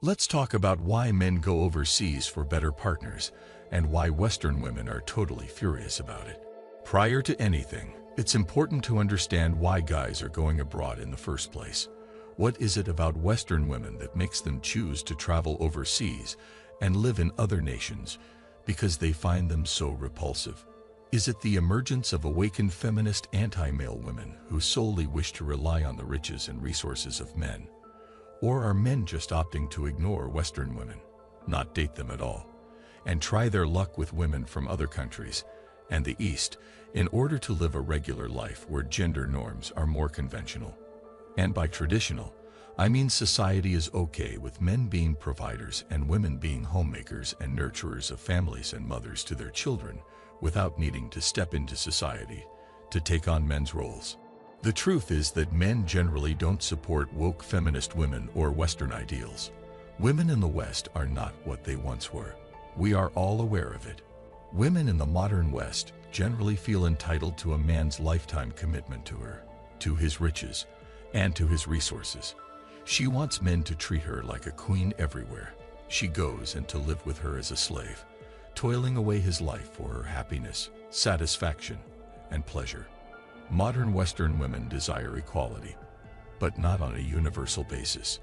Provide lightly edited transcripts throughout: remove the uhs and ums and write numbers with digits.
Let's talk about why men go overseas for better partners and why Western women are totally furious about it. Prior to anything, it's important to understand why guys are going abroad in the first place. What is it about Western women that makes them choose to travel overseas and live in other nations because they find them so repulsive? Is it the emergence of awakened feminist anti-male women who solely wish to rely on the riches and resources of men? Or are men just opting to ignore Western women, not date them at all, and try their luck with women from other countries and the East in order to live a regular life where gender norms are more conventional? And by traditional, I mean society is okay with men being providers and women being homemakers and nurturers of families and mothers to their children without needing to step into society to take on men's roles. The truth is that men generally don't support woke feminist women or Western ideals. Women in the West are not what they once were. We are all aware of it. Women in the modern West generally feel entitled to a man's lifetime commitment to her, to his riches, and to his resources. She wants men to treat her like a queen everywhere she goes and to live with her as a slave, toiling away his life for her happiness, satisfaction, and pleasure. Modern Western women desire equality, but not on a universal basis.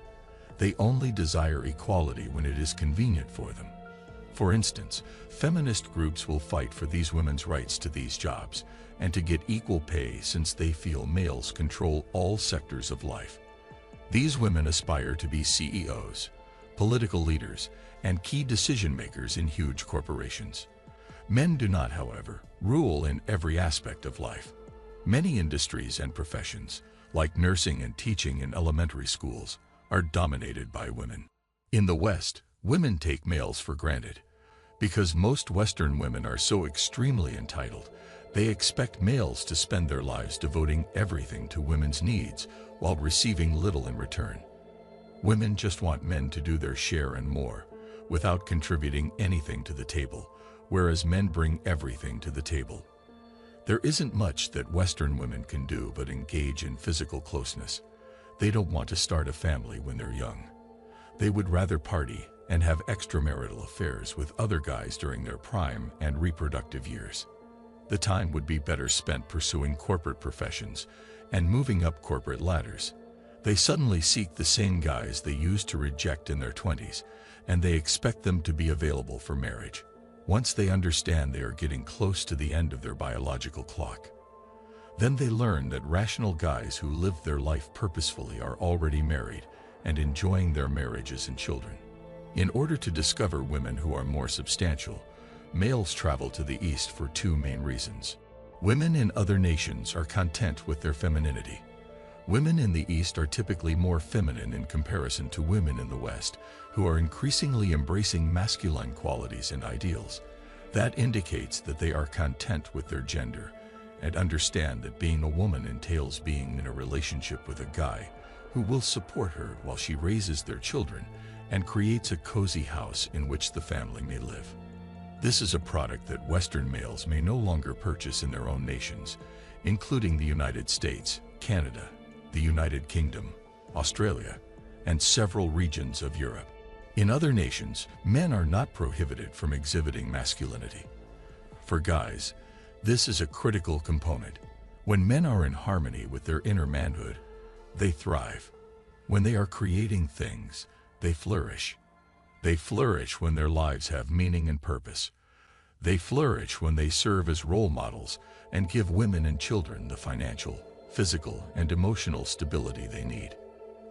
They only desire equality when it is convenient for them. For instance, feminist groups will fight for these women's rights to these jobs and to get equal pay since they feel males control all sectors of life. These women aspire to be CEOs, political leaders, and key decision makers in huge corporations. Men do not, however, rule in every aspect of life. Many industries and professions, like nursing and teaching in elementary schools, are dominated by women. In the West, women take males for granted. Because most Western women are so extremely entitled, they expect males to spend their lives devoting everything to women's needs while receiving little in return. Women just want men to do their share and more, without contributing anything to the table, whereas men bring everything to the table. There isn't much that Western women can do but engage in physical closeness. They don't want to start a family when they're young. They would rather party and have extramarital affairs with other guys during their prime and reproductive years. The time would be better spent pursuing corporate professions and moving up corporate ladders. They suddenly seek the same guys they used to reject in their 20s, and they expect them to be available for marriage once they understand they are getting close to the end of their biological clock. Then they learn that rational guys who live their life purposefully are already married and enjoying their marriages and children. In order to discover women who are more substantial, males travel to the East for two main reasons. Women in other nations are content with their femininity. Women in the East are typically more feminine in comparison to women in the West, who are increasingly embracing masculine qualities and ideals. That indicates that they are content with their gender and understand that being a woman entails being in a relationship with a guy who will support her while she raises their children and creates a cozy house in which the family may live. This is a product that Western males may no longer purchase in their own nations, including the United States, Canada, the United Kingdom, Australia, and several regions of Europe. In other nations, men are not prohibited from exhibiting masculinity. For guys, this is a critical component. When men are in harmony with their inner manhood, they thrive. When they are creating things, they flourish. They flourish when their lives have meaning and purpose. They flourish when they serve as role models and give women and children the financial, physical, and emotional stability they need.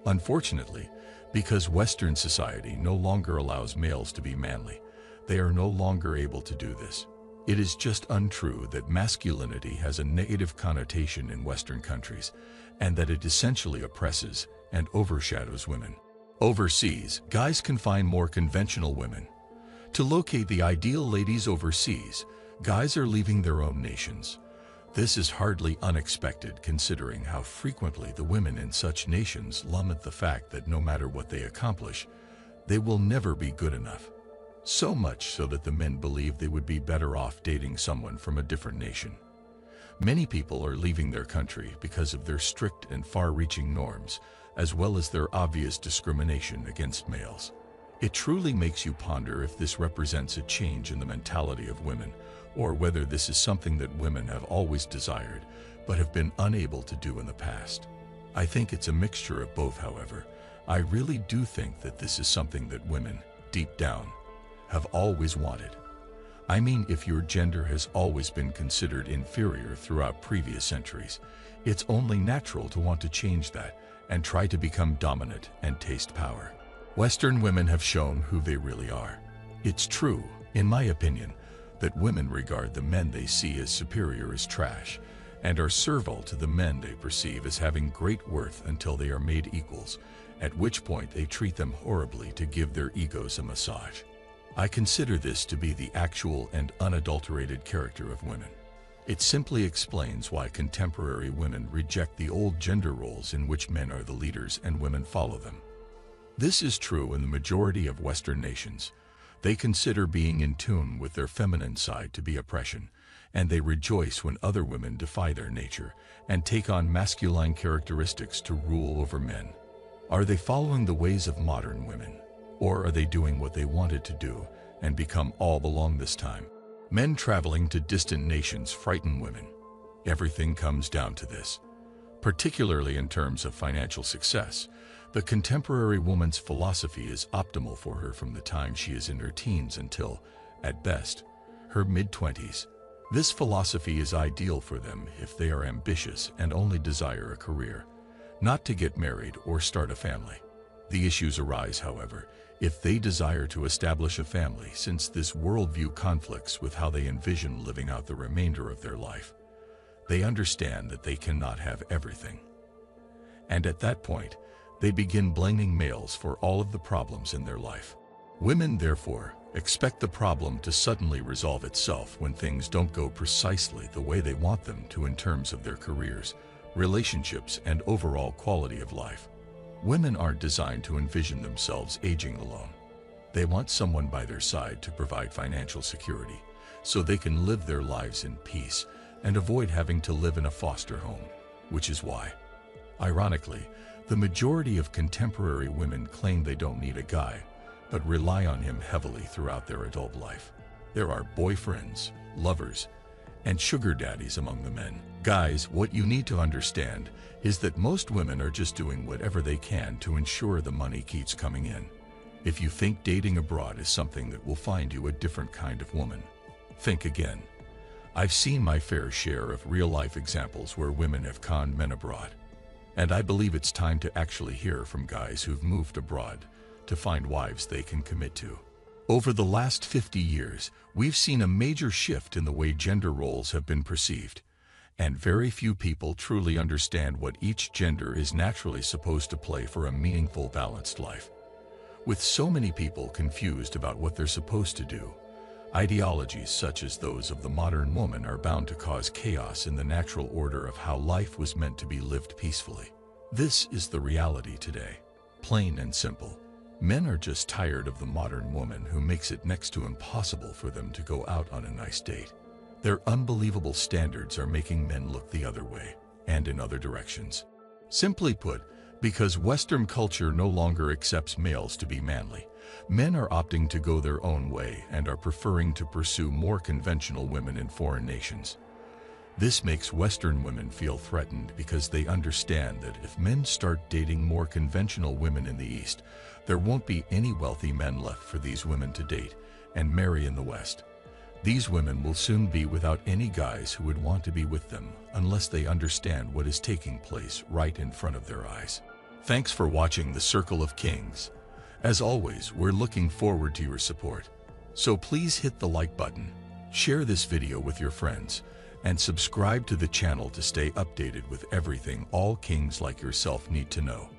Unfortunately, because Western society no longer allows males to be manly, they are no longer able to do this. It is just untrue that masculinity has a negative connotation in Western countries, and that it essentially oppresses and overshadows women. Overseas, guys can find more conventional women. To locate the ideal ladies overseas, guys are leaving their own nations. This is hardly unexpected considering how frequently the women in such nations lament the fact that no matter what they accomplish, they will never be good enough. So much so that the men believe they would be better off dating someone from a different nation. Many people are leaving their country because of their strict and far-reaching norms, as well as their obvious discrimination against males. It truly makes you ponder if this represents a change in the mentality of women, or whether this is something that women have always desired, but have been unable to do in the past. I think it's a mixture of both, however. I really do think that this is something that women, deep down, have always wanted. I mean, if your gender has always been considered inferior throughout previous centuries, it's only natural to want to change that and try to become dominant and taste power. Western women have shown who they really are. It's true, in my opinion, that women regard the men they see as superior as trash, and are servile to the men they perceive as having great worth until they are made equals, at which point they treat them horribly to give their egos a massage. I consider this to be the actual and unadulterated character of women. It simply explains why contemporary women reject the old gender roles in which men are the leaders and women follow them. This is true in the majority of Western nations. They consider being in tune with their feminine side to be oppression, and they rejoice when other women defy their nature and take on masculine characteristics to rule over men. Are they following the ways of modern women, or are they doing what they wanted to do and become all along this time? Men traveling to distant nations frighten women. Everything comes down to this. Particularly in terms of financial success, the contemporary woman's philosophy is optimal for her from the time she is in her teens until, at best, her mid-20s. This philosophy is ideal for them if they are ambitious and only desire a career, not to get married or start a family. The issues arise, however, if they desire to establish a family, since this worldview conflicts with how they envision living out the remainder of their life. They understand that they cannot have everything. And at that point, they begin blaming males for all of the problems in their life. Women, therefore, expect the problem to suddenly resolve itself when things don't go precisely the way they want them to in terms of their careers, relationships, and overall quality of life. Women aren't designed to envision themselves aging alone. They want someone by their side to provide financial security, so they can live their lives in peace and avoid having to live in a foster home, which is why, ironically, the majority of contemporary women claim they don't need a guy, but rely on him heavily throughout their adult life. There are boyfriends, lovers, and sugar daddies among the men. Guys, what you need to understand is that most women are just doing whatever they can to ensure the money keeps coming in. If you think dating abroad is something that will find you a different kind of woman, think again. I've seen my fair share of real-life examples where women have conned men abroad. And I believe it's time to actually hear from guys who've moved abroad to find wives they can commit to. Over the last 50 years, we've seen a major shift in the way gender roles have been perceived, and very few people truly understand what each gender is naturally supposed to play for a meaningful, balanced life. With so many people confused about what they're supposed to do, ideologies such as those of the modern woman are bound to cause chaos in the natural order of how life was meant to be lived peacefully. This is the reality today. Plain and simple. Men are just tired of the modern woman who makes it next to impossible for them to go out on a nice date. Their unbelievable standards are making men look the other way, and in other directions. Simply put, because Western culture no longer accepts males to be manly, men are opting to go their own way and are preferring to pursue more conventional women in foreign nations. This makes Western women feel threatened because they understand that if men start dating more conventional women in the East, there won't be any wealthy men left for these women to date and marry in the West. These women will soon be without any guys who would want to be with them unless they understand what is taking place right in front of their eyes. Thanks for watching The Circle of Kings. As always, we're looking forward to your support. So please hit the like button, share this video with your friends, and subscribe to the channel to stay updated with everything all kings like yourself need to know.